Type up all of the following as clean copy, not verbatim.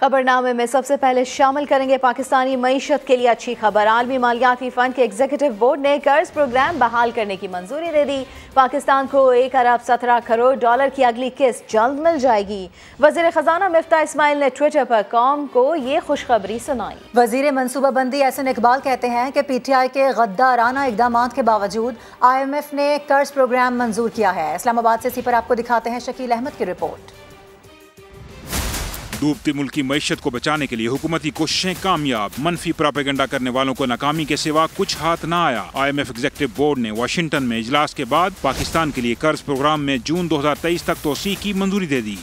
खबरनामे में सबसे पहले शामिल करेंगे पाकिस्तानी मईशत के लिए अच्छी खबर। आलमी मालियाती फंड के एग्जीक्यूटिव बोर्ड ने कर्ज प्रोग्राम बहाल करने की मंजूरी दे दी। पाकिस्तान को 1 अरब 17 करोड़ डॉलर की अगली किस्त जल्द मिल जाएगी। वजीर खजाना मिफ्ता इस्माइल ने ट्विटर पर कौम को ये खुशखबरी सुनाई। वजीर मनसूबाबंदी एहसन इकबाल कहते हैं कि PTI के गद्दाराना इकदाम के बावजूद IMF ने कर्ज प्रोग्राम मंजूर किया है। इस्लामाबाद से इसी पर आपको दिखाते हैं शकील अहमद की रिपोर्ट। डूबती मुल्क की मईशत को बचाने के लिए हुकूमती कोशिशें कामयाब, मनफी प्रोपेगेंडा करने वालों को नाकामी के सिवा कुछ हाथ न आया। IMF एग्जीक्यूटिव बोर्ड ने वाशिंगटन में इजलास के बाद पाकिस्तान के लिए कर्ज प्रोग्राम में जून 2023 तक तोसी की मंजूरी दे दी।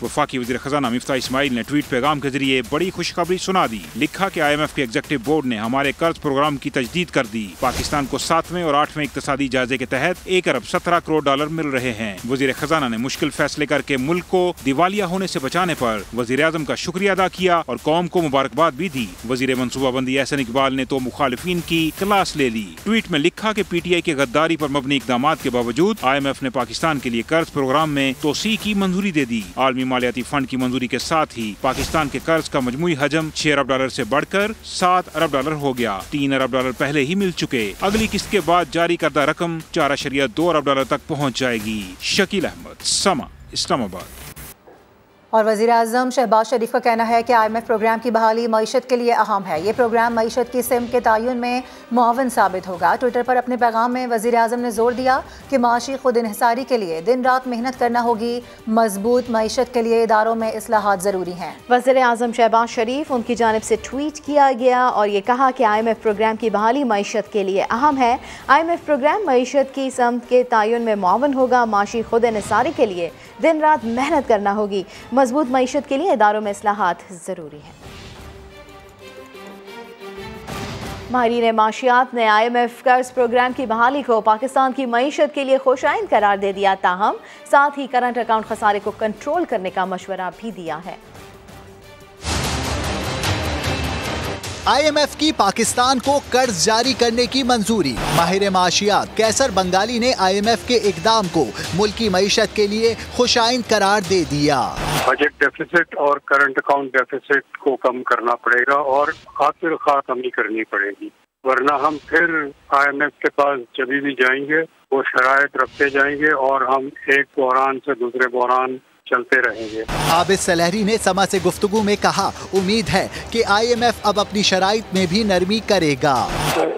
वफाकी वज़ीर ख़ज़ाना मिफ्ता इस्माइल ने ट्वीट पैगाम के जरिए बड़ी खुशखबरी सुना दी। लिखा कि IMF के एग्जीक्यूटिव बोर्ड ने हमारे कर्ज प्रोग्राम की तजदीद कर दी। पाकिस्तान को 7वें और 8वें इक्तिसादी जायजे के तहत 1 अरब 17 करोड़ डॉलर मिल रहे हैं। वज़ीर ख़ज़ाना ने मुश्किल फैसले करके मुल्क को दिवालिया होने से बचाने पर वज़ीर आज़म का शुक्रिया अदा किया और कौम को मुबारकबाद भी दी। वज़ीर मनसूबाबंदी एहसन इकबाल ने तो मुखालिफिन की क्लास ले ली। ट्वीट में लिखा कि PTI के गद्दारी पर मबनी इकदाम के बावजूद IMF ने पाकिस्तान के लिए कर्ज प्रोग्राम में तोसी की मंजूरी दे दी। आलमी मालियाती फंड की मंजूरी के साथ ही पाकिस्तान के कर्ज का मजमूई हजम 6 अरब डॉलर से बढ़कर 7 अरब डॉलर हो गया। 3 अरब डॉलर पहले ही मिल चुके। अगली किस्त के बाद जारी करदा रकम 4.2 अरब डॉलर तक पहुँच जाएगी। शकील अहमद, समा, इस्लामाबाद। और वज़ीर आज़म शहबाज शरीफ का कहना है कि IMF प्रोग्राम की बहाली मईशत के लिए अहम है। ये प्रोग्राम मईशत की सिमत के तयन में मुआवन साबित होगा। ट्विटर पर अपने पैगाम में वज़ीर आज़म ने जोर दिया कि माशी खुद इन्हिसारी के लिए दिन रात मेहनत करना होगी। मजबूत मईशत के लिए इदारों में इस्लाहात ज़रूरी हैं। वज़ीर आज़म शहबाज शरीफ उनकी जानिब से ट्वीट किया गया और ये कहा कि IMF प्रोग्राम की बहाली मईशत के लिए अहम है। IMF प्रोग्राम मईशत की सिमत के तयन में मुआवन होगा। माशी खुद इन्हिसारी के लिए दिन रात मेहनत करना होगी। मजबूत मईशत के लिए इदारों में इस्लाहात ज़रूरी है। माहिरीन माशियात ने IMF कर्ज प्रोग्राम की बहाली को पाकिस्तान की मईशत के लिए खुशाइन करार दे दिया। ताहम साथ ही करंट अकाउंट खसारे को कंट्रोल करने का मशवरा भी दिया है। IMF की पाकिस्तान को कर्ज जारी करने की मंजूरी। माहिर माशियात कैसर बंगाली ने IMF के इकदाम को मुल्की मईशत के लिए खुशाइन करार दे दिया। बजट डेफिसिट और करंट अकाउंट डेफिसिट को कम करना पड़ेगा और खातिर खा कमी करनी पड़ेगी, वरना हम फिर IMF के पास जब भी जाएंगे वो शराइत रखते जाएंगे और हम एक बहरान से दूसरे बहरान चलते रहेंगे। आबिद सलहरी ने समा से गुफ्तगू में कहा, उम्मीद है कि IMF अब अपनी शराइत में भी नरमी करेगा।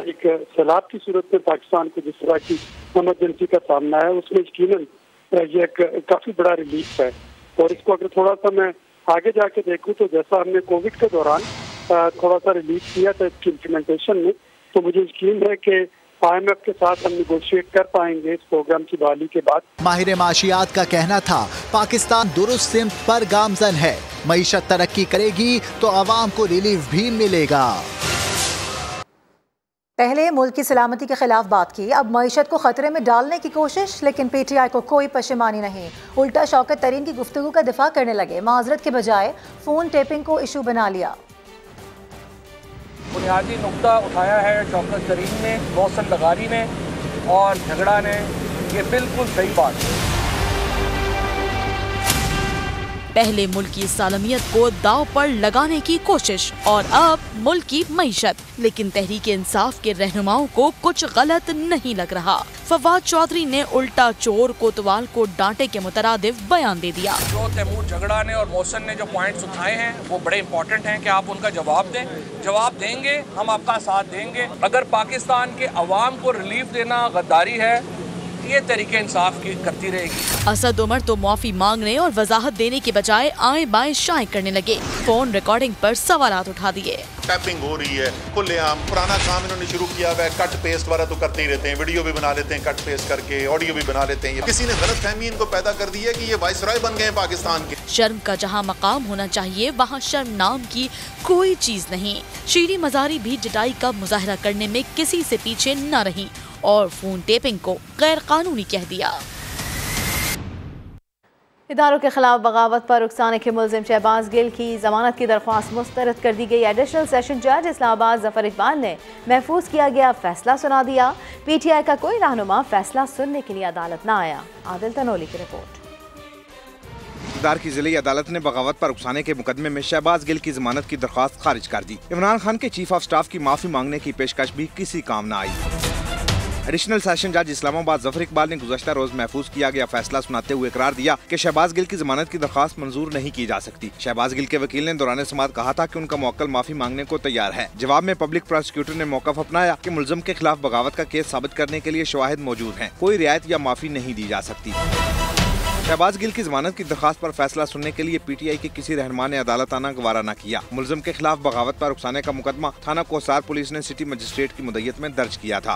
एक सैलाब की सूरत में पाकिस्तान को जिस तरह की इमरजेंसी का सामना है उसमें यकीनन ये काफी बड़ा रिलीफ है। और इसको अगर थोड़ा सा मैं आगे जाके देखूं तो जैसा हमने कोविड के दौरान थोड़ा सा रिलीफ किया था इसकी इम्प्लीमेंटेशन में, तो मुझे यकीन है कि IMF के साथ हम निगोशिएट कर पाएंगे इस प्रोग्राम की बहाली के बाद। माहिर माशियात का कहना था, पाकिस्तान दुरुस्त सिमत पर गामजन है। मईशत तरक्की करेगी तो आवाम को रिलीफ भी मिलेगा। पहले मुल्क की सलामती के खिलाफ बात की, अब मईशत को खतरे में डालने की कोशिश। लेकिन PTI को कोई पशेमानी नहीं, उल्टा शौकत तरीन की गुफ्तगू का दिफा करने लगे। माजरत के बजाय फोन टेपिंग को इशू बना लिया। बुनियादी नुकता उठाया है शौकत तरीन ने, मौसम लगारी ने और झगड़ा ने। ये बिल्कुल सही बात है। पहले मुल्क की सालमियत को दाव पर लगाने की कोशिश और अब मुल्क की मईशत। लेकिन तहरीक इंसाफ के रहनुमाओं को कुछ गलत नहीं लग रहा। फवाद चौधरी ने उल्टा चोर कोतवाल को डांटे के मुतरादिफ बयान दे दिया। जो तैमूर झगड़ा ने और मोहसिन ने जो पॉइंट्स उठाए हैं वो बड़े इंपॉर्टेंट हैं कि आप उनका जवाब दें। जवाब देंगे, हम आपका साथ देंगे। अगर पाकिस्तान के अवाम को रिलीफ देना गद्दारी है, ये तरीके इंसाफ की करती रहेगी। असद उमर तो माफी मांगने और वजाहत देने के बजाय आए बाएं शाएं करने लगे। फोन रिकॉर्डिंग पर सवालात उठा दिए। टैपिंग हो रही है खुलेआम, पुराना काम इन्होंने शुरू किया हुआ है। कट पेस्ट वाला तो करते ही रहते हैं, वीडियो भी बना लेते हैं कट पेस्ट करके, ऑडियो भी बना लेते हैं। किसी ने गलतफहमी इनको पैदा कर दी है कि ये वाइसराय बन गए हैं पाकिस्तान के। शर्म का जहां मकाम होना चाहिए वहां शर्म नाम की कोई चीज नहीं। शीरी मजारी भी जुटाई का मुजाहरा करने में किसी से पीछे न रही और फोन टेपिंग को गैर कानूनी कह दिया। इदारों के खिलाफ बगावत पर रुखसाने के मुलजिम शहबाज गिल की जमानत की दरख्वास्त मुस्तरद कर दी गई। एडिशनल सेशन जज इस्लामाबाद जफर इकबाल ने महफूज किया गया फैसला सुना दिया। PTI का कोई रहनुमा फैसला सुनने के लिए अदालत न आया। आदिल तनोली की रिपोर्ट। इक़्तिदार की ज़िली अदालत ने बगावत पर उकसाने के मुकदमे में शहबाज गिल की जमानत की दरख्वास्त खारिज कर दी। इमरान खान के चीफ ऑफ स्टाफ की माफी मांगने की पेशकश भी किसी काम न आई। एडिशनल सेशन जज इस्लामाबाद जफर इकबाल ने गुज़श्ता रोज महफूज किया गया फैसला सुनाते हुए इकरार दिया कि शहबाज गिल की जमानत की दरख्वास्त मंजूर नहीं की जा सकती। शहबाज गिल के वकील ने दौरान समाअत कहा था कि उनका मुवक्किल माफी मांगने को तैयार है। जवाब में पब्लिक प्रोसिक्यूटर ने मौक़िफ़ अपनाया कि मुल्ज़िम के खिलाफ बगावत का केस साबित करने के लिए शवाहिद मौजूद हैं, कोई रियायत या माफी नहीं दी जा सकती। शहबाज गिल की जमानत की दरख्वास्त पर फैसला सुनने के लिए PTI के किसी रहनुमा ने अदालत आना गवारा न किया। मुल्ज़िम के खिलाफ बगावत पर उकसाने का मुकदमा थाना कोसार पुलिस ने सिटी मजिस्ट्रेट की मुद्दत में दर्ज किया था।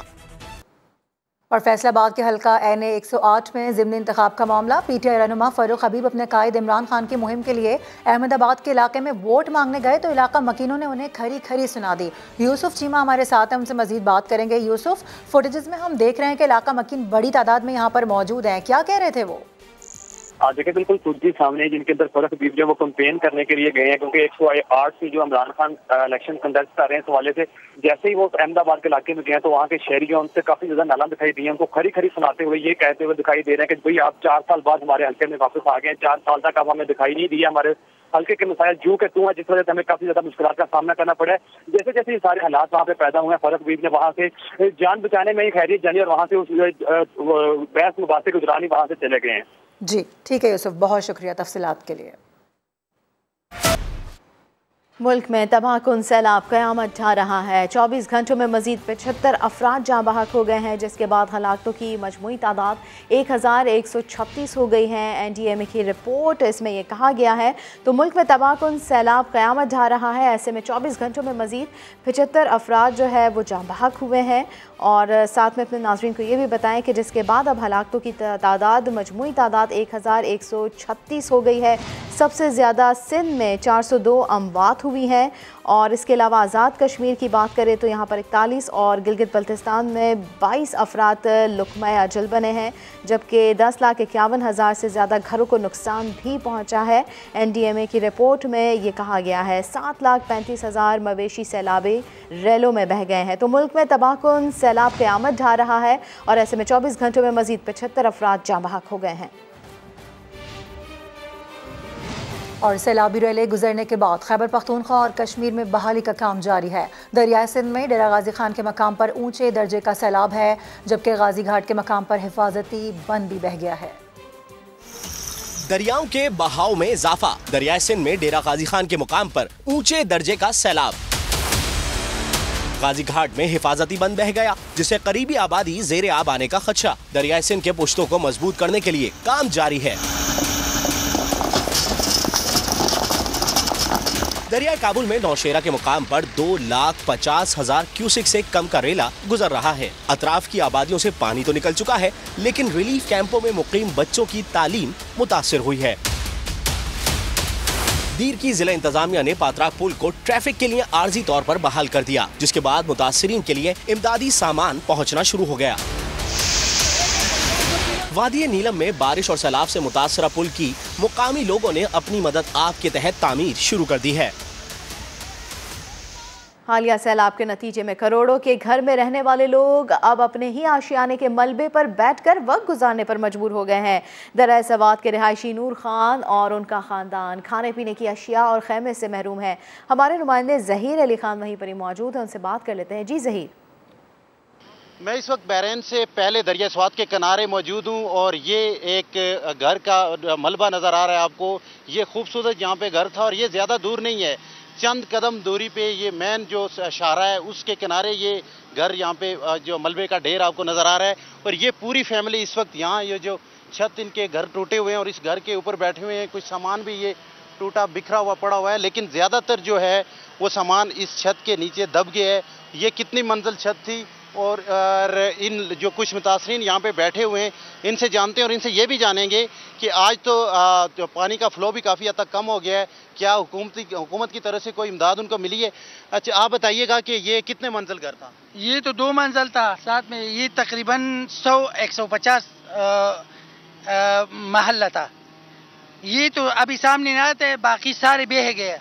और फैसलाबाद के हल्का NA 108 में ज़िमनी इंतखाब का मामला। PTI रहनुमा फ़ारूक हबीब अपने कायद इमरान खान की मुहिम के लिए अहमदाबाद के इलाके में वोट मांगने गए तो इलाका मकीनों ने उन्हें खरी खरी सुना दी। यूसुफ चीमा हमारे साथ हैं, उनसे मजीद बात करेंगे। यूसुफ, फुटेजेस में हम देख रहे हैं कि इलाका मकीन बड़ी तादाद में यहाँ पर मौजूद हैं, क्या कह रहे थे वो? देखिए, बिल्कुल फुटेज सामने जिनके अंदर फर्क हबीब जो वो कंपेन करने के लिए गए हैं, क्योंकि 108 से जो इमरान खान इलेक्शन कंडक्ट कर रहे हैं, इस हवाले से जैसे ही वो अहमदाबाद के इलाके में गए तो वहाँ के शहरी जो उनसे काफी ज्यादा नाला दिखाई दिए, उनको खरी खरी सुनाते हुए ये कहते हुए दिखाई दे रहे हैं कि भाई आप 4 साल बाद हमारे हल्के में वापस आ गए, 4 साल तक आप हमें दिखाई नहीं दिया, हमारे हल्के के मसाइल जू के तू है, जिस वजह से हमें काफी ज्यादा मुश्किल का सामना करना पड़ा है। जैसे जैसे ये सारे हालात वहाँ पे पैदा हुए हैं, फर्क हबीब ने वहाँ से जान बचाने में ही खैरियत जानी और वहाँ से उस बहस मुबासे के दौरान ही वहाँ से चले गए हैं। जी ठीक है यूसुफ, बहुत शुक्रिया तफसीलात के लिए। मुल्क में तबाहकुन सैलाब क़यामत ढा रहा है। 24 घंटों में मजीद 75 अफराद जाँ बहक हो गए हैं, जिसके बाद हलाकतों की मजमूई तादाद 1136 हो गई है। NDMA की रिपोर्ट, इसमें यह कहा गया है तो मुल्क में तबाहकुन सैलाब क़यामत ढा रहा है। ऐसे में 24 घंटों में मजीद 75 अफराद जो है वो जाँ बहक हुए हैं। और साथ में अपने नाज़रीन को ये भी बताएं कि जिसके बाद अब हलाकतों की तादाद मजमूई तादाद 1136 हो गई है। सबसे ज़्यादा सिंध में 402 अमवात हुई है। और इसके अलावा आज़ाद कश्मीर की बात करें तो यहाँ पर 41 और गिलगित बल्तिस्तान में 22 अफराद लुक़मा अजल बने हैं, जबकि 10,51,000 से ज़्यादा घरों को नुकसान भी पहुँचा है। NDMA की रिपोर्ट में ये कहा गया है 7,35,000 मवेशी सैलाबी रेलों में बह गए हैं। तो मुल्क में तबाहकुन सैलाब क़यामत ढा रहा है और ऐसे में 24 घंटों में मजीद 75 अफराद जाँ बहक हो गए हैं। और सैलाबी रेलें गुजरने के बाद खैबर पख्तूनख्वा और कश्मीर में बहाली का काम जारी है। दरियाए सिंध में डेरा गाजी खान के मकाम पर ऊंचे दर्जे का सैलाब है, जबकि गाजी घाट के मकाम पर हिफाजती बंद भी बह गया है। दरियाओं के बहाव में इजाफा, दरियाए सिंध में डेरा गाजी खान के मुकाम पर ऊंचे दर्जे का सैलाब। गाजी घाट में हिफाजती बंद बह गया, जिससे करीबी आबादी जेर आब आने का खदशा। दरियाए सिंध के पुश्तों को मजबूत करने के लिए काम जारी है। दरियाए काबुल में नौशेरा के मुकाम पर 2,50,000 क्यूसिक से कम का रेला गुजर रहा है। अतराफ की आबादियों से पानी तो निकल चुका है, लेकिन रिलीफ कैंपों में मुकीम बच्चों की तालीम मुतासिर हुई है। दीर की जिला इंतजामिया ने पात्राक पुल को ट्रैफिक के लिए आर्जी तौर पर बहाल कर दिया, जिसके बाद मुतासिरीन के लिए इमदादी सामान पहुँचना शुरू हो गया। वादी नीलम में बारिश और सैलाब से मुतासरा पुल की मुकामी लोगों ने अपनी मदद आप के तहत तामीर शुरू कर दी है। हालिया सैलाब के नतीजे में करोड़ों के घर में रहने वाले लोग अब अपने ही आशियाने के मलबे पर बैठकर वक्त गुजारने पर मजबूर हो गए हैं। दरियाए सवात के रिहायशी नूर खान और उनका खानदान खाने पीने की अशिया और खैमे से महरूम है। हमारे नुमाइंदे जहीर अली खान वहीं पर ही मौजूद हैं, उनसे बात कर लेते हैं। जी जहीर। मैं इस वक्त बहरैन से पहले दरिया स्वात के किनारे मौजूद हूँ और ये एक घर का मलबा नज़र आ रहा है आपको। ये खूबसूरत यहाँ पे घर था और ये ज़्यादा दूर नहीं है, चंद कदम दूरी पे ये मेन जो शाहरा है उसके किनारे ये घर, यहाँ पे जो मलबे का ढेर आपको नज़र आ रहा है। और ये पूरी फैमिली इस वक्त यहाँ, ये जो छत इनके घर टूटे हुए हैं और इस घर के ऊपर बैठे हुए हैं। कुछ सामान भी ये टूटा बिखरा हुआ पड़ा हुआ है, लेकिन ज़्यादातर जो है वो सामान इस छत के नीचे दब गया है। ये कितनी मंजिल छत थी और इन जो कुछ मुतासरीन यहाँ पे बैठे हुए हैं इनसे जानते हैं और इनसे ये भी जानेंगे कि आज तो पानी का फ्लो भी काफ़ी हद तक कम हो गया है, क्या हुकूमत की तरफ से कोई इमदाद उनको मिली है? अच्छा, आप बताइएगा कि ये कितने मंजिल घर था? ये तो 2 मंजिल था, साथ में ये तकरीबन 100-150 महल्ला था। ये तो अभी सामने नहीं आते, बाकी सारे बह गए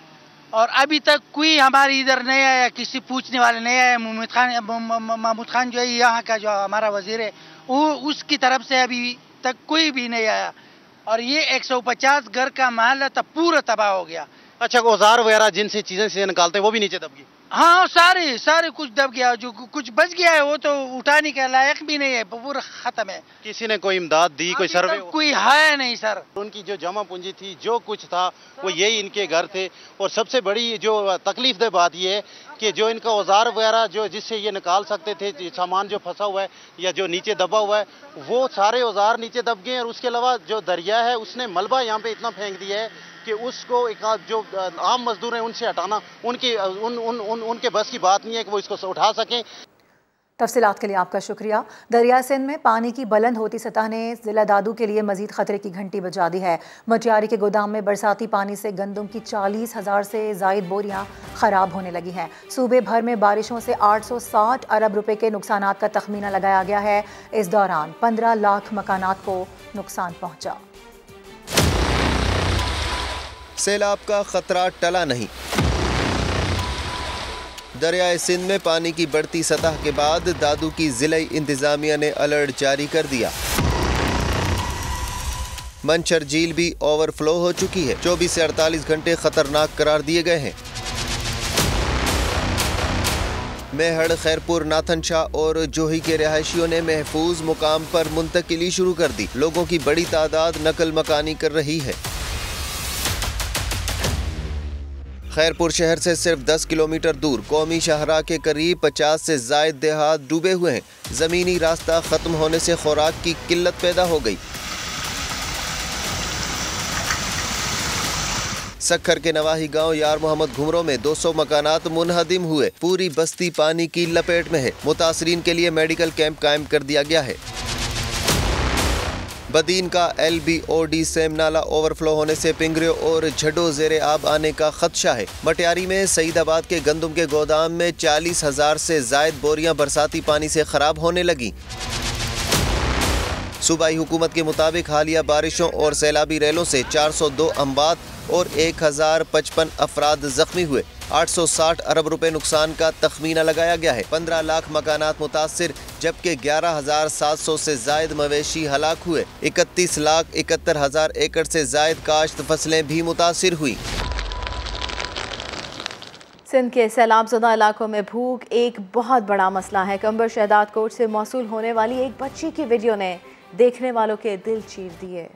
और अभी तक कोई हमारे इधर नहीं आया, किसी पूछने वाले नहीं आया। महमूद खान जो है यहाँ का जो हमारा वजीर है, वो उसकी तरफ से अभी तक कोई भी नहीं आया। और ये 150 घर का महल था पूरा तबाह हो गया। अच्छा, औजार वगैरह जिनसे चीजें से निकालते हैं वो भी नीचे दब गई? हाँ, सारे कुछ दब गया, जो कुछ बच गया है वो तो उठाने के लायक भी नहीं है, पूरा खत्म है। किसी ने कोई इमदाद दी, कोई सर्वे? कोई है नहीं सर। उनकी जो जमा पूंजी थी, जो कुछ था, वो यही इनके घर थे। और सबसे बड़ी जो तकलीफ दह बात ये है कि जो इनका औजार वगैरह जो जिससे ये निकाल सकते थे सामान जो फंसा हुआ है या जो नीचे दबा हुआ है, वो सारे औजार नीचे दब गए। और उसके अलावा जो दरिया है उसने मलबा यहाँ पे इतना फेंक दिया है कि उसको एक जो आम मजदूर हैं उनसे हटाना उनके बस की बात नहीं है कि वो इसको उठा सकें। तफसीलात के लिए आपका शुक्रिया। दरिया सिंध में पानी की बुलंद होती सतह ने जिला दादू के लिए मजीद खतरे की घंटी बजा दी है। मटियारी के गोदाम में बरसाती पानी से गंदम की 40,000 से जायद बोरियां खराब होने लगी हैं। सूबे भर में बारिशों से 860 अरब रुपए के नुकसानात का तखमीना लगाया गया है। इस दौरान 15 लाख मकानात को नुकसान पहुंचा। सैलाब का खतरा टला नहीं। दरियाए सिंध में पानी की बढ़ती सतह के बाद दादू की जिला इंतजामिया ने अलर्ट जारी कर दिया। मंचर झील भी ओवरफ्लो हो चुकी है। 24 से 48 घंटे खतरनाक करार दिए गए हैं। मेहड़, खैरपुर, नाथन शाह और जोही के रिहायशियों ने महफूज मुकाम पर मुंतकिली शुरू कर दी। लोगों की बड़ी तादाद नकल मकानी कर रही है। खैरपुर शहर से सिर्फ 10 किलोमीटर दूर कौमी शाहराह के करीब 50 से जायद देहात डूबे हुए हैं। ज़मीनी रास्ता ख़त्म होने से खुराक की किल्लत पैदा हो गई। सक्खर के नवाही गांव यार मोहम्मद घुमरों में 200 मकानात मुनहदिम हुए। पूरी बस्ती पानी की लपेट में है। मुतासरीन के लिए मेडिकल कैंप कायम कर दिया गया है। बदीन का LBOD सेम नाला ओवरफ्लो होने से पिंगरियो और झड्डो ज़ेरे आब आने का खदशा है। मटियारी में सईदाबाद के गंदम के गोदाम में 40,000 से जायद बोरियां बरसाती पानी से खराब होने लगी। सूबाई हुकूमत के मुताबिक हालिया बारिशों और सैलाबी रेलों से 402 अम्बात और 1055 अफराद जख्मी हुए। 860 अरब रुपए नुकसान का तखमीना लगाया गया है। 15 लाख मकानात मुतासिर, जबकि 11,700 से जायद मवेशी हलाक हुए। 31,71,000 एकड़ से जायद काश्त फसलें भी मुतासिर हुई। सिंध के सैलाबज़दा इलाकों में भूख एक बहुत बड़ा मसला है। कंबर शहदाद कोट से मौसूल होने वाली एक बच्ची की वीडियो ने देखने वालों के दिल चीर दिए।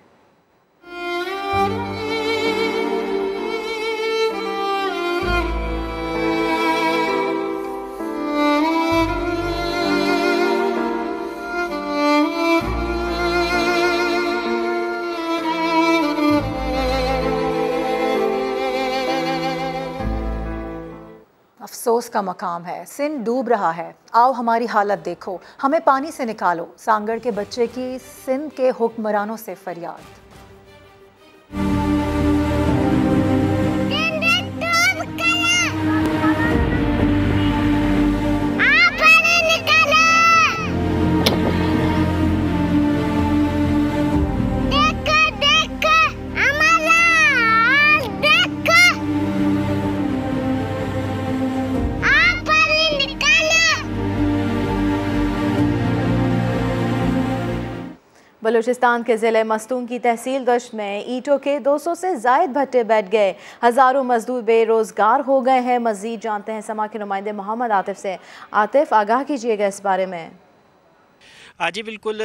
अफसोस का मकाम है, सिंध डूब रहा है। आओ हमारी हालत देखो, हमें पानी से निकालो। सांगड़ के बच्चे की सिंध के हुक्मरानों से फरियाद। बलूचिस्तान के ज़िले मस्तूम की तहसील गश्त में ईंटों के 200 से जायद भट्टे बैठ गए। हज़ारों मजदूर बेरोज़गार हो गए हैं। मज़ीद जानते हैं समा के नुमाइंदे मोहम्मद आतिफ से। आतिफ, आगाह कीजिएगा इस बारे में। जी बिल्कुल,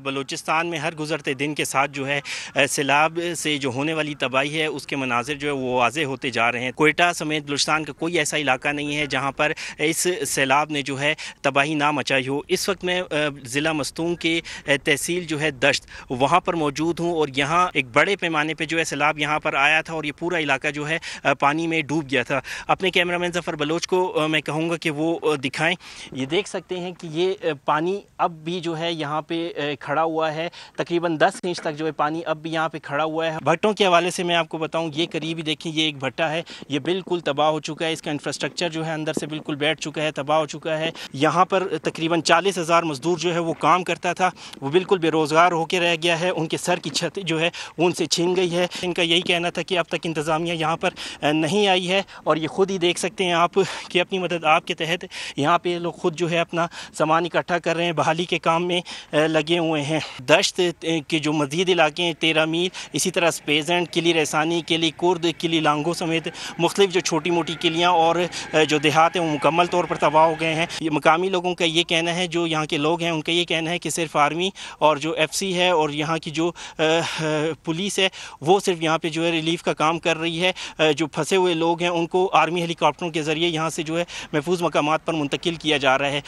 बलूचिस्तान में हर गुज़रते दिन के साथ जो है सैलाब से जो होने वाली तबाही है उसके मनाजिर जो है वो वाज़े होते जा रहे हैं। कोयटा समेत बलूचिस्तान का कोई ऐसा इलाका नहीं है जहाँ पर इस सैलाब ने जो है तबाही ना मचाई हो। इस वक्त मैं ज़िला मस्तूम के तहसील जो है दश्त वहाँ पर मौजूद हूँ और यहाँ एक बड़े पैमाने पर जो है सैलाब यहाँ पर आया था और ये पूरा इलाका जो है पानी में डूब गया था। अपने कैमरामैन ज़फ़र बलोच को मैं कहूँगा कि वो दिखाएँ। ये देख सकते हैं कि ये पानी अब भी जो है यहाँ पे खड़ा हुआ है। तकरीबन 10 इंच तक जो है पानी अब भी यहाँ पे खड़ा हुआ है। भट्टों के हवाले से मैं आपको बताऊँ, ये करीबी देखिए, ये एक भट्टा है, ये बिल्कुल तबाह हो चुका है। इसका इंफ्रास्ट्रक्चर जो है अंदर से बिल्कुल बैठ चुका है, तबाह हो चुका है। यहाँ पर तकरीबन 40,000 मजदूर जो है वो काम करता था, वो बिल्कुल बेरोज़गार होकर रह गया है। उनके सर की छत जो है उनसे छीन गई है। इनका यही कहना था कि अब तक इंतज़ामिया यहाँ पर नहीं आई है और ये ख़ुद ही देख सकते हैं आप कि अपनी मदद आपके तहत यहाँ पर लोग ख़ुद जो है अपना सामान इकट्ठा कर रहे हैं, बहाली के काम में लगे हुए हैं। दश्त के जो मज़ीद इलाके हैं 13 मील, इसी तरह स्पेजेंट, किली रसानी, किली कुर्द, किली लांगो समेत मुख्तलिफ जो छोटी मोटी किलियाँ और जो देहात हैं वो मुकम्मल तौर पर तबाह हो गए हैं। ये मकामी लोगों का ये कहना है, जो यहाँ के लोग हैं उनका ये कहना है कि सिर्फ आर्मी और जो FC है और यहाँ की जो पुलिस है वो सिर्फ यहाँ पे जो है रिलीफ का काम कर रही है। जो फंसे हुए लोग हैं उनको आर्मी हेलीकॉप्टरों के ज़रिए यहाँ से जो है महफूज मकामात पर मुंतकिल किया जा रहा है।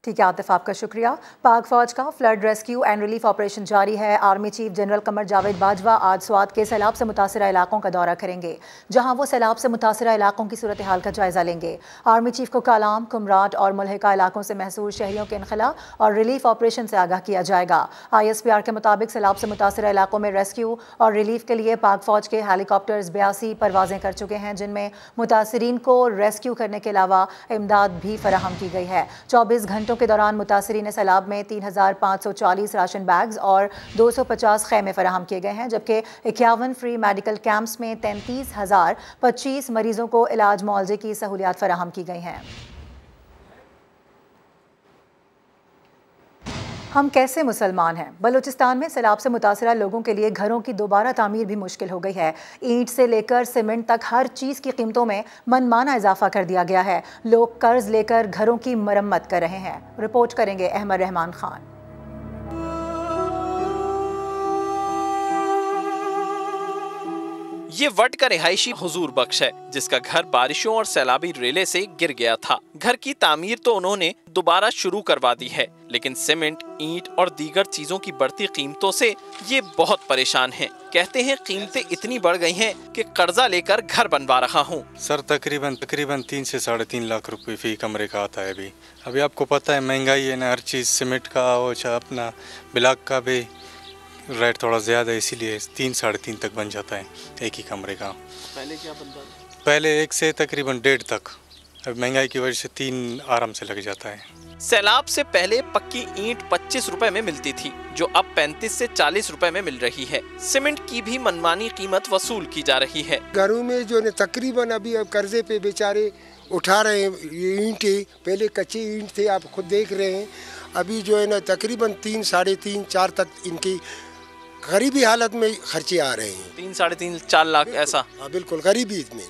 ठीक है आतिफ, आपका शुक्रिया। पाक फौज का flood rescue and relief operation जारी है। Army chief general Qamar Javed Bajwa आज स्वात के सैलाब से मुतासरा इलाकों का दौरा करेंगे, जहां वो सैलाब से मुतासरा इलाकों की सूरत हाल का जायजा लेंगे। आर्मी चीफ को कालाम, कुमराट और मुल्हिका इलाकों से महसूर शहरियों के इनखला और रिलीफ ऑपरेशन से आगाह किया जाएगा। ISPR के मुताबिक सैलाब से मुतासरा इलाकों में रेस्क्यू और रिलीफ के लिए पाक फौज के हेलीकॉप्टर्स 82 परवाजें कर चुके हैं, जिनमें मुतासरीन को रेस्क्यू करने के अलावा इमदाद भी फराहम की गई है। 24 घंटों के दौरान मुतासरीन सैलाब में 3540 राशन बैग्स और 250 खैमे फराहम किए गए हैं, जबकि 51 फ्री मेडिकल कैंप्स में 33,025 मरीजों को इलाज मुआवजे की सहूलियात फराहम की गई हैं। हम कैसे मुसलमान हैं? बलूचिस्तान में सैलाब से मुतासरा लोगों के लिए घरों की दोबारा तामीर भी मुश्किल हो गई है। ईंट से लेकर सीमेंट तक हर चीज़ की कीमतों में मनमाना इजाफा कर दिया गया है। लोग कर्ज लेकर घरों की मरम्मत कर रहे हैं। रिपोर्ट करेंगे अहमद रहमान खान। ये वट का रिहायशी हुजूर बख्श है, जिसका घर बारिशों और सैलाबी रेले से गिर गया था। घर की तामीर तो उन्होंने दोबारा शुरू करवा दी है, लेकिन सीमेंट, ईंट और दीगर चीजों की बढ़ती कीमतों से ये बहुत परेशान हैं। कहते हैं कीमतें इतनी बढ़ गई हैं कि कर्जा लेकर घर बनवा रहा हूँ। सर तकरीबन 3 से 3.5 लाख रुपए फी कमरे का आता है। अभी आपको पता है महंगाई है ना, हर चीज़ सीमेंट का और अपना ब्लॉक का भी रेट थोड़ा ज़्यादा है, इसीलिए 3-3.5 तक बन जाता है एक ही कमरे का। पहले क्या बनता था? पहले 1 से तकरीबन 1.5 तक। अब महंगाई की वजह से 3 आराम से लग जाता है। सैलाब से पहले पक्की ईंट 25 रुपए में मिलती थी, जो अब 35 से 40 रुपए में मिल रही है। सीमेंट की भी मनमानी कीमत वसूल की जा रही है। घरों में जो है तकरीबन अभी कर्जे पे बेचारे उठा रहे हैं ईंटें। पहले कच्ची ईंट थे, आप खुद देख रहे हैं। अभी जो है ना तकरीबन 3, 3.5, 4 तक इनकी गरीबी हालत में खर्चे आ रहे हैं। 3-4 लाख ऐसा। हाँ बिल्कुल, गरीबी में।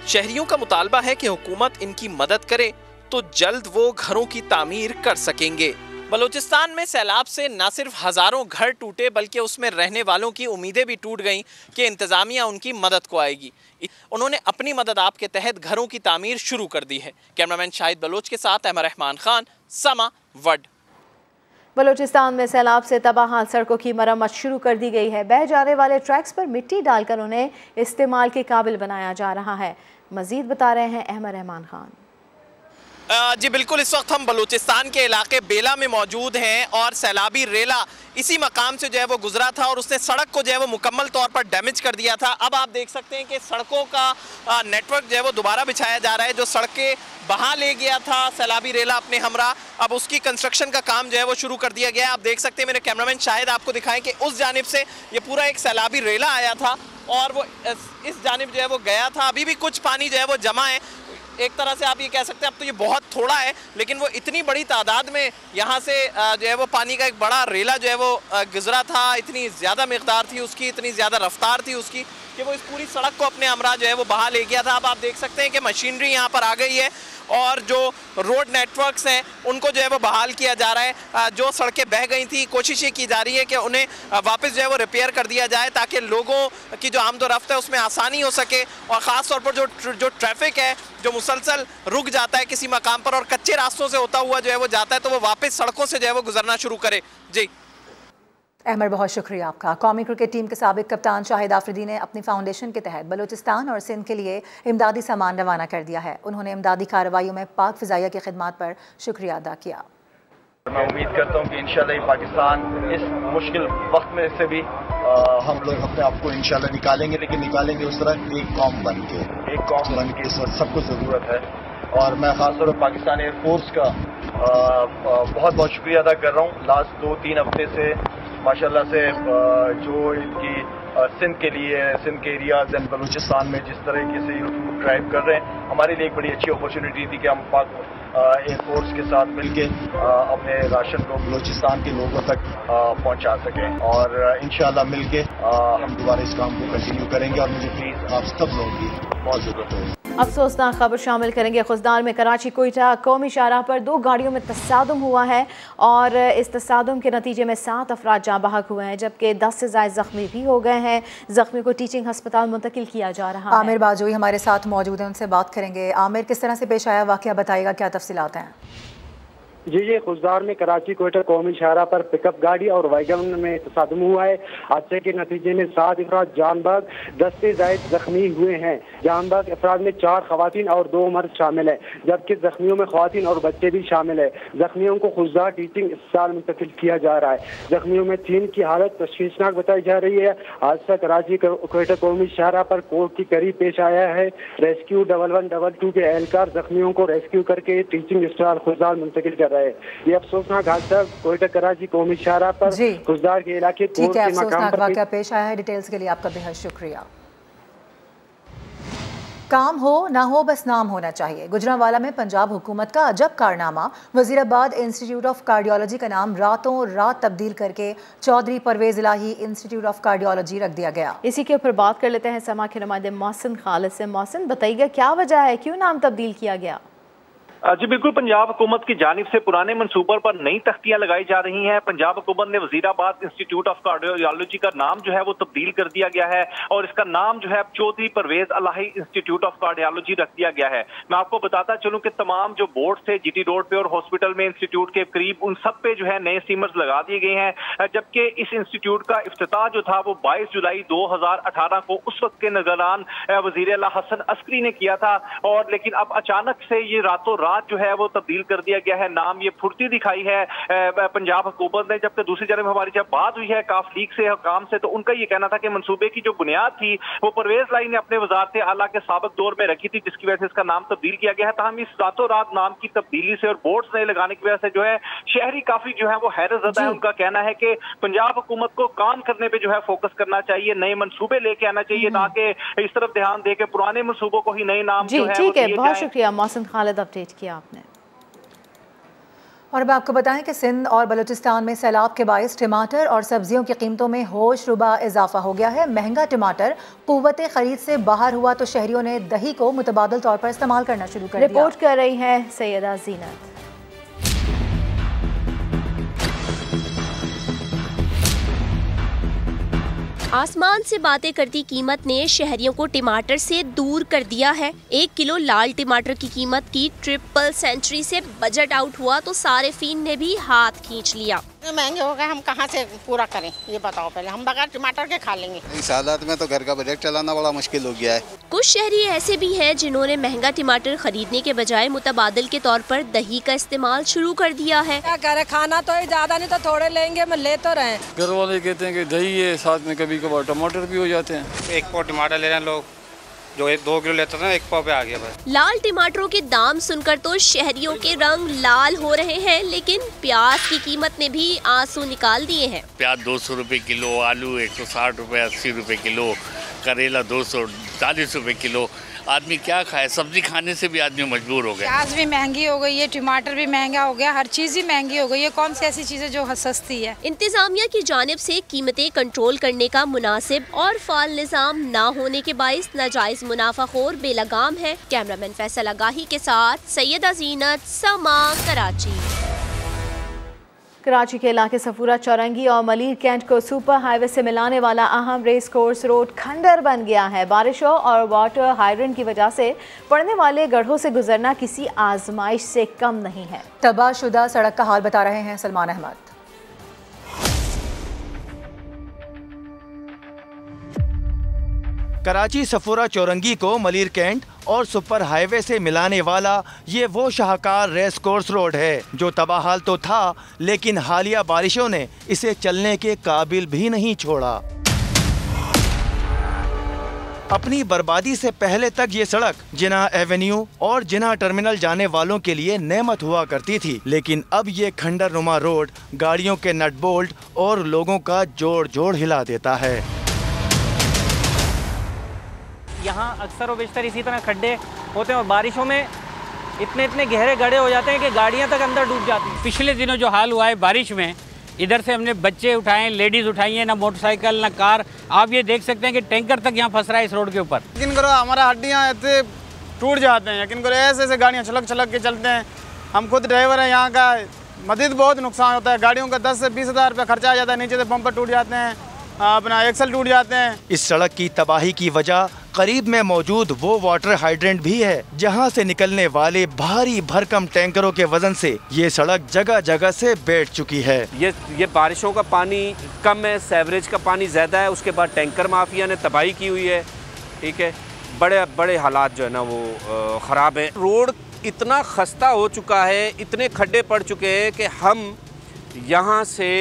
शहरियों का मुतालबा है कि हुकूमत इनकी मदद करे तो जल्द वो घरों की तामीर कर सकेंगे। बलूचिस्तान में सैलाब से न सिर्फ हजारों घर टूटे, बल्कि उसमें रहने वालों की उम्मीदें भी टूट गईं कि इंतजामिया उनकी मदद को आएगी। उन्होंने अपनी मदद आप के तहत घरों की तामीर शुरू कर दी है। कैमरामैन शाहिद बलोच के साथ अहमद रहमान खान, समा वड। बलूचिस्तान में सैलाब से तबाह सड़कों की मरम्मत शुरू कर दी गई है। बह जाने वाले ट्रैक्स पर मिट्टी डालकर उन्हें इस्तेमाल के काबिल बनाया जा रहा है। मजीद बता रहे हैं अहमद रहमान खान। जी बिल्कुल, इस वक्त हम बलूचिस्तान के इलाके बेला में मौजूद हैं और सैलाबी रेला इसी मकाम से जो है वो गुजरा था और उसने सड़क को जो है वो मुकम्मल तौर पर डैमेज कर दिया था। अब आप देख सकते हैं कि सड़कों का नेटवर्क जो है वो दोबारा बिछाया जा रहा है। जो सड़कें बहा ले गया था सैलाबी रेला अपने हमरा, अब उसकी कंस्ट्रक्शन का काम जो है वो शुरू कर दिया गया है। आप देख सकते हैं, मेरे कैमरामैन शायद आपको दिखाएं कि उस जानिब से ये पूरा एक सैलाबी रेला आया था और वो इस जानिब जो है वो गया था। अभी भी कुछ पानी जो है वो जमा है। एक तरह से आप ये कह सकते हैं अब तो ये बहुत थोड़ा है, लेकिन वो इतनी बड़ी तादाद में यहाँ से जो है वो पानी का एक बड़ा रेला जो है वो गुजरा था। इतनी ज़्यादा मिक़दार थी उसकी, इतनी ज़्यादा रफ्तार थी उसकी कि वो इस पूरी सड़क को अपने हमरा जो है वो बहा ले गया था। अब आप देख सकते हैं कि मशीनरी यहाँ पर आ गई है और जो रोड नेटवर्क्स हैं उनको जो है वो बहाल किया जा रहा है। जो सड़कें बह गई थी, कोशिश ये की जा रही है कि उन्हें वापस जो है वो रिपेयर कर दिया जाए ताकि लोगों की जो आमदो रफ्त है उसमें आसानी हो सके। और ख़ास तौर पर जो ट्रैफिक है जो मुसलसल रुक जाता है किसी मकाम पर और कच्चे रास्तों से होता हुआ जो है वो जाता है, तो वो वापस सड़कों से जो है वो गुजरना शुरू करे। जी अहमद, बहुत शुक्रिया आपका। कौमी क्रिकेट टीम के साबिक कप्तान शाहिद आफरीदी ने अपनी फाउंडेशन के तहत बलूचिस्तान और सिंध के लिए इमदादी सामान रवाना कर दिया है। उन्होंने इमदादी कार्रवाइयों में पाक फ़िज़ाइया की खिदमत पर शुक्रिया अदा किया। मैं उम्मीद करता हूँ कि इंशाल्लाह पाकिस्तान इस मुश्किल वक्त में से भी हम लोग अपने आप को इंशाल्लाह निकालेंगे, लेकिन निकालेंगे उस तरह एक कौम बन के इस वक्त सबको ज़रूरत है। और मैं ख़ासतौर पर पाकिस्तान एयरफोर्स का बहुत बहुत शुक्रिया अदा कर रहा हूँ। लास्ट 2-3 हफ्ते से माशाल्लाह से जो इनकी सिंध के लिए, सिंध के एरियाज एंड बलूचिस्तान में जिस तरीके से ये ड्राइव कर रहे हैं, हमारे लिए एक बड़ी अच्छी अपॉर्चुनिटी थी कि हम पाक एयरफोर्स के साथ मिलके अपने राशन को बलूचिस्तान के लोगों तक पहुंचा सकें और इंशाल्लाह मिलके हम दोबारा इस काम को कंटिन्यू करेंगे। और मुझे प्लीज आप सब लोगों की बहुत जरूरत है। अफसोसनाक खबर शामिल करेंगे। खुजदार में कराची कोयटा कौमी शाहराह पर 2 गाड़ियों में तसादुम हुआ है और इस तसादुम के नतीजे में 7 अफराद जाँ बहक हुए हैं, जबकि 10 से ज़ायद जख्मी भी हो गए हैं। जख्मी को टीचिंग अस्पताल मुंतकिल किया जा रहा है। आमिर बाजोई हमारे साथ मौजूद हैं, उनसे बात करेंगे। आमिर, किस तरह से पेश आया वाक़या, बताइएगा क्या तफसीलात हैं? जी, ये खुजदार में कराची कोयटा कौमी शाहराह पर पिकअप गाड़ी और वैगन में तसादुम हुआ है। हादसे के नतीजे में 7 अफराद जान बहक, 10 से ज़ायद जख्मी हुए हैं। जान बहक अफराद में 4 खवातीन और 2 मर्द शामिल है, जबकि जख्मियों में खवातीन और बच्चे भी शामिल है। जख्मियों को खुजदार टीचिंग अस्पताल मुंतकिल किया जा रहा है। जख्मियों में 3 की हालत तशवीशनाक बताई जा रही है। हादसा कराची कोयटा कौमी शाहराह पर कोर्ट के करीब पेश आया है। रेस्क्यू 1112 के एहलकार जख्मियों को रेस्क्यू करके टीचिंग अस्पताल खुजदार मुंतकिल कर ये अफसोसनाक हादसा कोयटा कराची कौमी शाहराह पर खुजदार के इलाके ठीक है, अफसोसनाक वाक़या पेश आया है। डिटेल्स के लिए आपका बेहद शुक्रिया। काम हो ना हो बस नाम होना चाहिए। गुजरांवाला में पंजाब हुकूमत का अजब कारनामा, वजीराबाद इंस्टीट्यूट ऑफ कार्डियोलॉजी का नाम रातों रात तब्दील करके चौधरी परवेज इलाही इंस्टीट्यूट ऑफ कार्डियोलॉजी रख दिया गया। इसी के ऊपर बात कर लेते हैं समा के नुमाइंदे मोहसिन खालिद से। मोहसिन, बताइएगा क्या वजह है, क्यों नाम तब्दील किया गया? जी बिल्कुल, पंजाब हुकूमत की जानिब से पुराने मंसूबों पर नई तख्तियां लगाई जा रही हैं। पंजाब हुकूमत ने वजीराबाद इंस्टीट्यूट ऑफ कार्डियोलॉजी का नाम जो है वो तब्दील कर दिया गया है और इसका नाम जो है चौधरी परवेज इलाही इंस्टीट्यूट ऑफ कार्डियोलॉजी रख दिया गया है। मैं आपको बताता चलूं कि तमाम जो बोर्ड थे जीटी रोड पे और हॉस्पिटल में इंस्टीट्यूट के करीब, उन सब पे जो है नए स्टीमर्स लगा दिए गए हैं, जबकि इस इंस्टीट्यूट का इफ्तिताह जो था वो 22 जुलाई 2018 को उस वक्त के निगरान वजीर आला हसन अस्करी ने किया था। और लेकिन अब अचानक से ये रातों रात जो है वो तब्दील कर दिया गया है। नाम ये फुर्ती दिखाई है पंजाब हुकूमत ने। जबकि दूसरी जानब हमारी जब बात हुई है काफ लीग से काम से, तो उनका ये कहना था कि मंसूबे की जो बुनियाद थी वो परवेज लाई ने अपने वजारत आला के साबिक दौर में रखी थी, जिसकी वजह से इसका नाम तब्दील किया गया है। तहम इस रातों रात नाम की तब्दीली से और बोर्ड्स नए लगाने की वजह से जो है शहरी काफी जो है वो हैरत ज़दा है। उनका कहना है कि पंजाब हुकूमत को काम करने पर जो है फोकस करना चाहिए, नए मनसूबे लेके आना चाहिए, ना कि इस तरफ ध्यान दे के पुराने मनसूबों को ही नए नाम जो है। ठीक है, बहुत शुक्रिया मोहसिन खालिद, अपडेट किया आपने। और अब आपको बताएं कि सिंध और बलूचिस्तान में सैलाब के बायस टमाटर और सब्जियों की कीमतों में होशरुबा इजाफा हो गया है। महंगा टमाटर कुव्वत खरीद से बाहर हुआ तो शहरियों ने दही को मुतबादल तौर पर इस्तेमाल करना शुरू कर दिया। रिपोर्ट कर रही है सैयदा जीनत। आसमान से बातें करती कीमत ने शहरियों को टमाटर से दूर कर दिया है। 1 किलो लाल टमाटर की कीमत की ट्रिपल सेंचुरी से बजट आउट हुआ तो सारिफीन ने भी हाथ खींच लिया। महंगे हो गए, हम कहाँ से पूरा करें ये बताओ, पहले हम बगैर टमाटर के खा लेंगे। इस हालात में तो घर का बजट चलाना बड़ा मुश्किल हो गया है। कुछ शहरी ऐसे भी हैं जिन्होंने महंगा टमाटर खरीदने के बजाय मुतबादिल के तौर पर दही का इस्तेमाल शुरू कर दिया है। क्या करें, खाना तो ज्यादा नहीं तो थोड़े लेंगे, मैं ले तो रहे। घर वाले कहते हैं कि दही है, साथ में कभी कभार टमाटर भी हो जाते हैं। 1 पाव टमाटर ले रहे हैं लोग, जो 2 किलो लेते थे 1 पाव पे आ गया बस। लाल टमाटरों के दाम सुनकर तो शहरियों के रंग लाल हो रहे हैं, लेकिन प्याज की कीमत ने भी आंसू निकाल दिए हैं। प्याज 200 रुपए किलो, आलू 160 रुपए 80 रुपए किलो, करेला 240 रुपए किलो। आदमी क्या खाए, सब्जी खाने से भी आदमी मजबूर हो गया। प्याज भी महंगी हो गई है, टमाटर भी महंगा हो गया, हर चीज़ ही महंगी हो गई है। कौन सी ऐसी चीज़ें जो सस्ती है? इंतजामिया की जानिब से कीमतें कंट्रोल करने का मुनासिब और फाल निज़ाम न होने के बाइस नाजायज मुनाफाखोर बेलगाम है। कैमरामैन फैसल आगाही के साथ सैयदा जीनत, समा, कराची। कराची के इलाके सफूरा चौरंगी और मलीर कैंट को सुपर हाईवे से मिलाने वाला अहम रेस कोर्स रोड खंडर बन गया है। बारिशों और वाटर हाइड्रेंट की वजह से पड़ने वाले गड्ढों से गुजरना किसी आजमाइश से कम नहीं है। तबाहशुदा सड़क का हाल बता रहे हैं सलमान अहमद। कराची सफूरा चौरंगी को मलीर कैंट और सुपर हाईवे से मिलाने वाला ये वो शाहकार रेस कोर्स रोड है जो तबाहाल तो था, लेकिन हालिया बारिशों ने इसे चलने के काबिल भी नहीं छोड़ा। अपनी बर्बादी से पहले तक ये सड़क जिन्ना एवेन्यू और जिन्ना टर्मिनल जाने वालों के लिए नेमत हुआ करती थी, लेकिन अब ये खंडर नुमा रोड गाड़ियों के नट बोल्ट और लोगों का जोड़ जोड़ हिला देता है। यहाँ अक्सर और बेशतर इसी तरह खड्डे होते हैं और बारिशों में इतने गहरे गड्ढे हो जाते हैं कि गाड़ियाँ तक अंदर डूब जाती हैं। पिछले दिनों जो हाल हुआ है बारिश में, इधर से हमने बच्चे उठाए, लेडीज उठाई है, ना मोटरसाइकिल ना कार। आप ये देख सकते हैं कि टैंकर तक यहाँ फंस रहा है इस रोड के ऊपर। यकीन करो हमारा हड्डियाँ ऐसे टूट जाते हैं, यकीन करो ऐसे गाड़ियाँ छलक के चलते हैं। हम खुद ड्राइवर हैं यहाँ का, मजीद बहुत नुकसान होता है। गाड़ियों का 10 से 20 हज़ार रुपये खर्चा आ जाता है, नीचे से बम्पर टूट जाते हैं, अपना एक्सल टूट जाते हैं। इस सड़क की तबाही की वजह करीब में मौजूद वो वाटर हाइड्रेंट भी है जहां से निकलने वाले भारी भरकम टैंकरों के वजन से ये सड़क जगह जगह से बैठ चुकी है। ये बारिशों का पानी कम है, सेवरेज का पानी ज़्यादा है, उसके बाद टैंकर माफिया ने तबाही की हुई है। ठीक है, बड़े हालात जो है ना वो ख़राब है। रोड इतना खस्ता हो चुका है, इतने खड्डे पड़ चुके हैं कि हम यहाँ से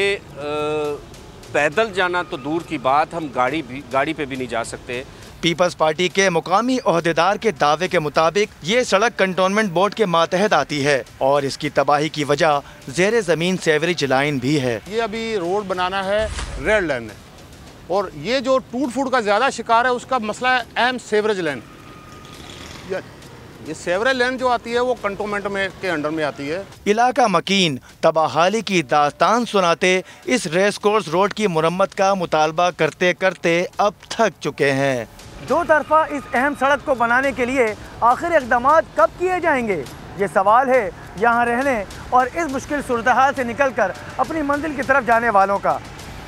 पैदल जाना तो दूर की बात, हम गाड़ी पे भी नहीं जा सकते। पीपल्स पार्टी के मुकामी ओहदेदार के दावे के मुताबिक ये सड़क कंटोनमेंट बोर्ड के मातहत आती है और इसकी तबाही की वजह ज़ेरे ज़मीन सेवरेज लाइन भी है। ये अभी रोड बनाना है रेड लाइन है और ये जो टूट फूट का ज़्यादा शिकार है उसका मसला है अहम सेवरेज लाइन। ये सेवरेज लाइन जो आती है वो कंटोनमेंट में के अंडर में आती है। इलाका मकीन तबाहाली की दास्तान सुनाते इस रेस कोर्स रोड की मुरम्मत का मुतालबा करते करते अब थक चुके हैं। दो तरफा इस अहम सड़क को बनाने के लिए आखिर इक़दाम कब किए जाएंगे, ये सवाल है यहाँ रहने और इस मुश्किल सूरत हाल से निकलकर अपनी मंजिल की तरफ जाने वालों का।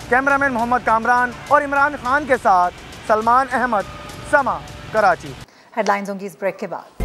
कैमरामैन मोहम्मद कामरान और इमरान खान के साथ सलमान अहमद, समा, कराची। हेडलाइंस होंगी इस ब्रेक के बाद।